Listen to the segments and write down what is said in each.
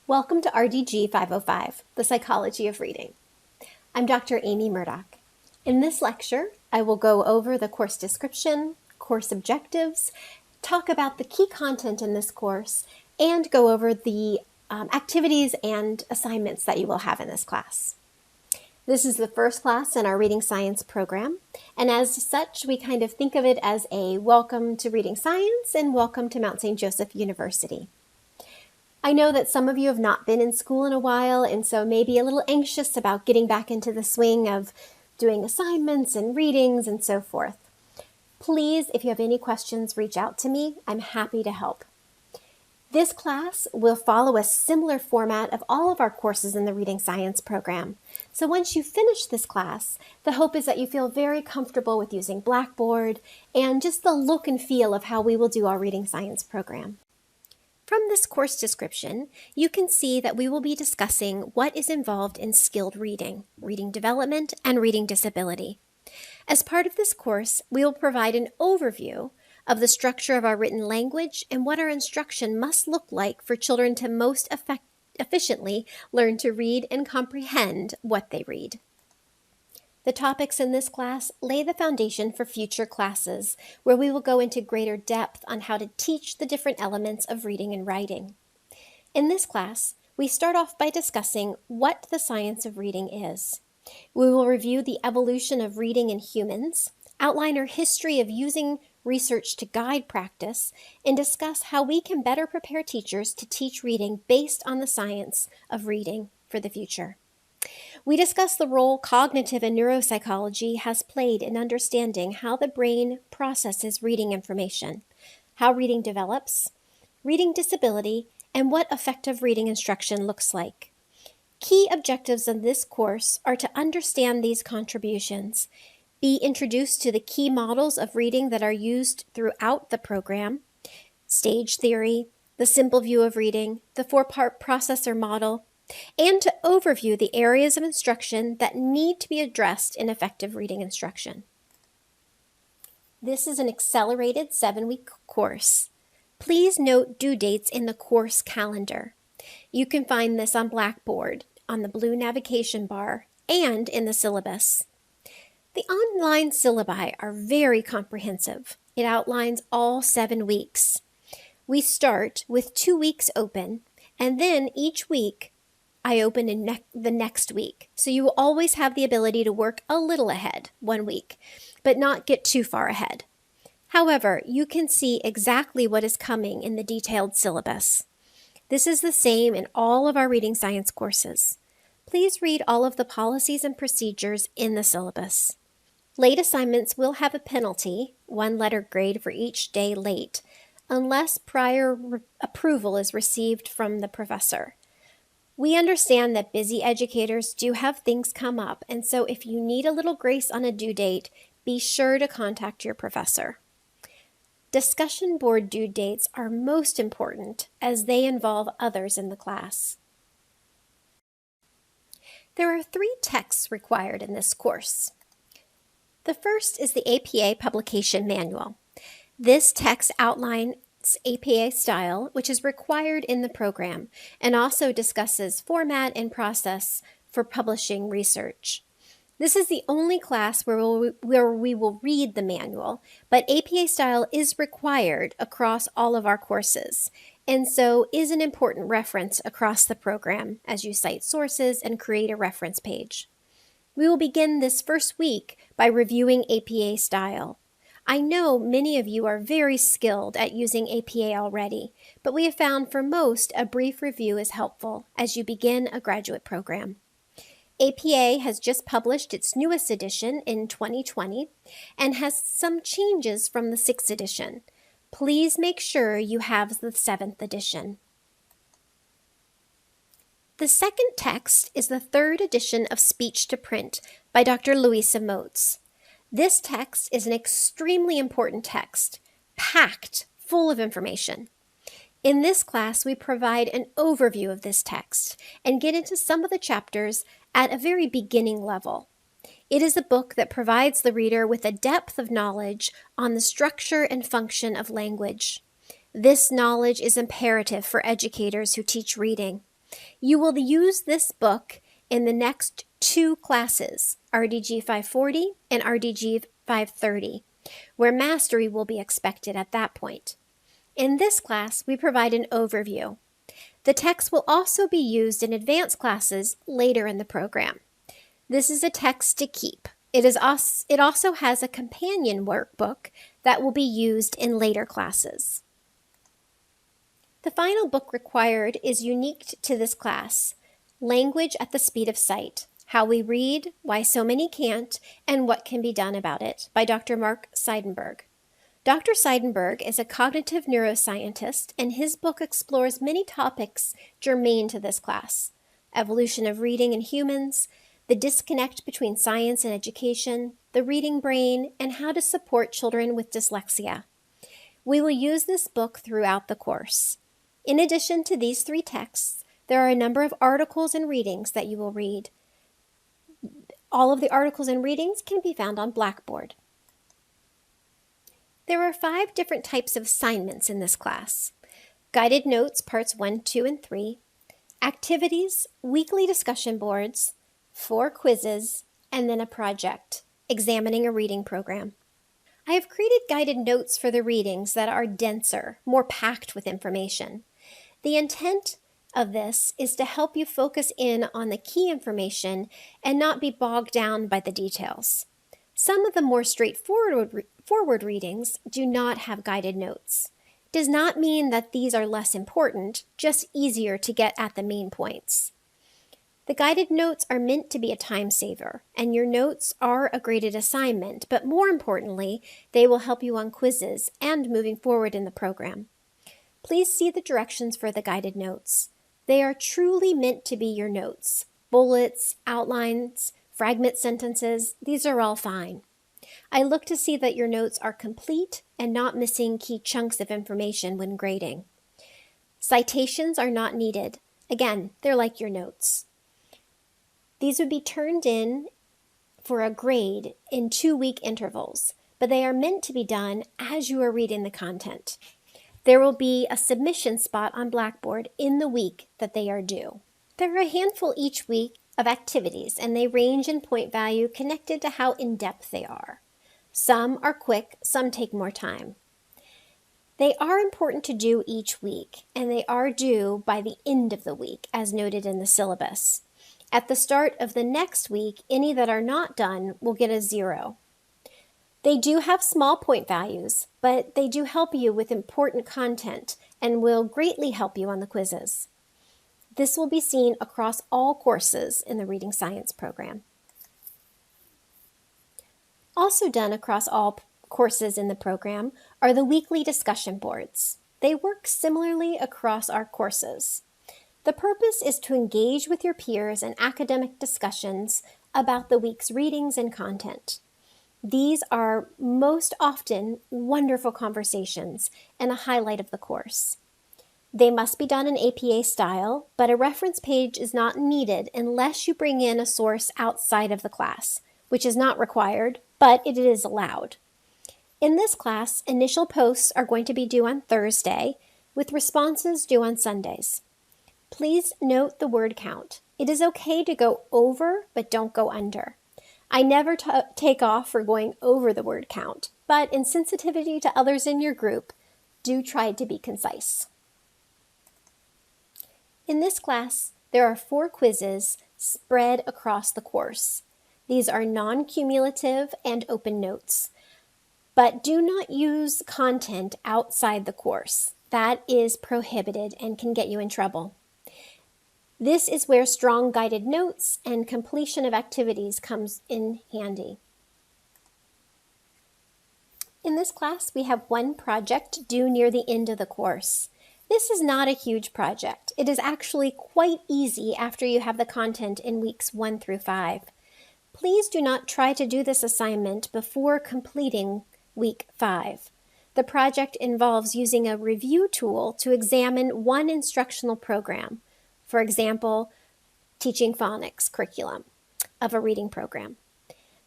Welcome to RDG 505, The Psychology of Reading. I'm Dr. Amy Murdoch. In this lecture, I will go over the course description, course objectives, talk about the key content in this course, and go over the activities and assignments that you will have in this class. This is the first class in our Reading Science program, and as such, we kind of think of it as a welcome to Reading Science and welcome to Mount St. Joseph University. I know that some of you have not been in school in a while, and so may be a little anxious about getting back into the swing of doing assignments and readings and so forth. Please, if you have any questions, reach out to me. I'm happy to help. This class will follow a similar format of all of our courses in the Reading Science program. So once you finish this class, the hope is that you feel very comfortable with using Blackboard and just the look and feel of how we will do our Reading Science program. From this course description, you can see that we will be discussing what is involved in skilled reading, reading development, and reading disability. As part of this course, we will provide an overview of the structure of our written language and what our instruction must look like for children to most efficiently learn to read and comprehend what they read. The topics in this class lay the foundation for future classes, where we will go into greater depth on how to teach the different elements of reading and writing. In this class, we start off by discussing what the science of reading is. We will review the evolution of reading in humans, outline our history of using research to guide practice, and discuss how we can better prepare teachers to teach reading based on the science of reading for the future. We discuss the role cognitive and neuropsychology has played in understanding how the brain processes reading information, how reading develops, reading disability, and what effective reading instruction looks like. Key objectives of this course are to understand these contributions, be introduced to the key models of reading that are used throughout the program, stage theory, the simple view of reading, the four-part processor model, and to overview the areas of instruction that need to be addressed in effective reading instruction. This is an accelerated 7-week course. Please note due dates in the course calendar. You can find this on Blackboard, on the blue navigation bar, and in the syllabus. The online syllabi are very comprehensive. It outlines all 7 weeks. We start with 2 weeks open, and then each week I open in the next week. So you will always have the ability to work a little ahead 1 week, but not get too far ahead. However, you can see exactly what is coming in the detailed syllabus. This is the same in all of our reading science courses. Please read all of the policies and procedures in the syllabus. Late assignments will have a penalty, 1 letter grade for each day late, unless prior approval is received from the professor. We understand that busy educators do have things come up, and so if you need a little grace on a due date, be sure to contact your professor. Discussion board due dates are most important as they involve others in the class. There are 3 texts required in this course. The first is the APA Publication Manual. This text outlines APA style, which is required in the program, and also discusses format and process for publishing research. This is the only class where we will read the manual, but APA style is required across all of our courses, and so is an important reference across the program as you cite sources and create a reference page. We will begin this first week by reviewing APA style. I know many of you are very skilled at using APA already, but we have found for most a brief review is helpful as you begin a graduate program. APA has just published its newest edition in 2020 and has some changes from the 6th edition. Please make sure you have the 7th edition. The second text is the 3rd edition of Speech to Print by Dr. Louisa Moats. This text is an extremely important text, packed full of information. In this class, we provide an overview of this text and get into some of the chapters at a very beginning level. It is a book that provides the reader with a depth of knowledge on the structure and function of language. This knowledge is imperative for educators who teach reading. You will use this book in the next 2 classes, RDG 540 and RDG 530, where mastery will be expected at that point. In this class, we provide an overview. The text will also be used in advanced classes later in the program. This is a text to keep. It also has a companion workbook that will be used in later classes. The final book required is unique to this class, Language at the Speed of Sight, How We Read, Why So Many Can't, and What Can Be Done About It, by Dr. Mark Seidenberg. Dr. Seidenberg is a cognitive neuroscientist, and his book explores many topics germane to this class: evolution of reading in humans, the disconnect between science and education, the reading brain, and how to support children with dyslexia. We will use this book throughout the course. In addition to these 3 texts, there are a number of articles and readings that you will read. All of the articles and readings can be found on Blackboard. There are 5 different types of assignments in this class: guided notes, parts 1, 2, and 3, activities, weekly discussion boards, 4 quizzes, and then a project, examining a reading program. I have created guided notes for the readings that are denser, more packed with information. The intent of this is to help you focus in on the key information and not be bogged down by the details. Some of the more straightforward readings do not have guided notes. It does not mean that these are less important, just easier to get at the main points. The guided notes are meant to be a time saver, and your notes are a graded assignment, but more importantly, they will help you on quizzes and moving forward in the program. Please see the directions for the guided notes. They are truly meant to be your notes. Bullets, outlines, fragment sentences, these are all fine. I look to see that your notes are complete and not missing key chunks of information when grading. Citations are not needed. Again, they're like your notes. These would be turned in for a grade in 2-week intervals, but they are meant to be done as you are reading the content. There will be a submission spot on Blackboard in the week that they are due. There are a handful each week of activities, and they range in point value connected to how in-depth they are. Some are quick, some take more time. They are important to do each week, and they are due by the end of the week, as noted in the syllabus. At the start of the next week, any that are not done will get a 0. They do have small point values, but they do help you with important content and will greatly help you on the quizzes. This will be seen across all courses in the Reading Science program. Also done across all courses in the program are the weekly discussion boards. They work similarly across our courses. The purpose is to engage with your peers in academic discussions about the week's readings and content. These are most often wonderful conversations and a highlight of the course. They must be done in APA style, but a reference page is not needed unless you bring in a source outside of the class, which is not required, but it is allowed. In this class, initial posts are going to be due on Thursday, with responses due on Sundays. Please note the word count. It is okay to go over, but don't go under. I never take off for going over the word count, but in sensitivity to others in your group, do try to be concise. In this class, there are 4 quizzes spread across the course. These are non-cumulative and open notes, but do not use content outside the course. That is prohibited and can get you in trouble. This is where strong guided notes and completion of activities comes in handy. In this class, we have 1 project due near the end of the course. This is not a huge project. It is actually quite easy after you have the content in weeks 1 through 5. Please do not try to do this assignment before completing week 5. The project involves using a review tool to examine one instructional program. For example, teaching phonics curriculum of a reading program.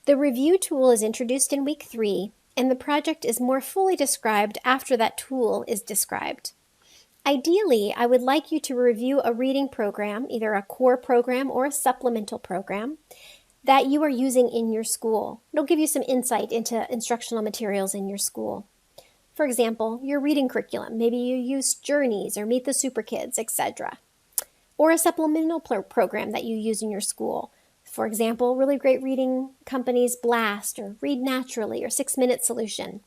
The review tool is introduced in week 3, and the project is more fully described after that tool is described. Ideally, I would like you to review a reading program, either a core program or a supplemental program, that you are using in your school. It'll give you some insight into instructional materials in your school. For example, your reading curriculum. Maybe you use Journeys or Meet the Super Kids, etc. Or a supplemental program that you use in your school. For example, really great reading companies Blast or Read Naturally or 6-Minute Solution.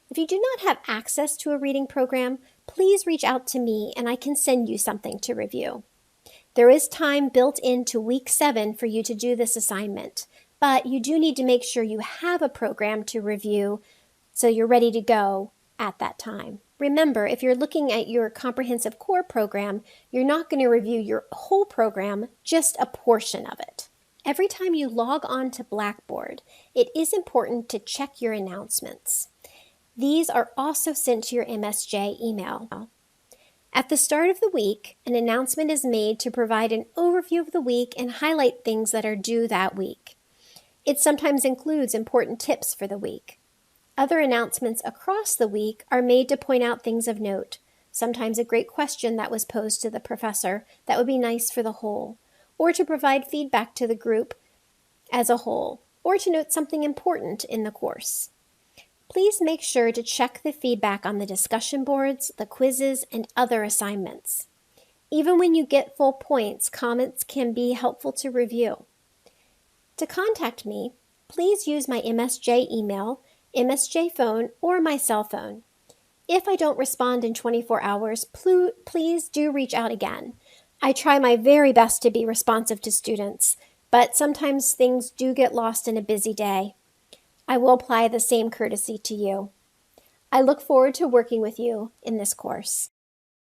If you do not have access to a reading program, please reach out to me and I can send you something to review. There is time built into week 7 for you to do this assignment, but you do need to make sure you have a program to review so you're ready to go at that time. Remember, if you're looking at your comprehensive core program, you're not going to review your whole program, just a portion of it. Every time you log on to Blackboard, it is important to check your announcements. These are also sent to your MSJ email. At the start of the week, an announcement is made to provide an overview of the week and highlight things that are due that week. It sometimes includes important tips for the week. Other announcements across the week are made to point out things of note, sometimes a great question that was posed to the professor that would be nice for the whole, or to provide feedback to the group as a whole, or to note something important in the course. Please make sure to check the feedback on the discussion boards, the quizzes, and other assignments. Even when you get full points, comments can be helpful to review. To contact me, please use my MSJ email, MSJ phone, or my cell phone. If I don't respond in 24 hours, please do reach out again. I try my very best to be responsive to students, but sometimes things do get lost in a busy day. I will apply the same courtesy to you. I look forward to working with you in this course.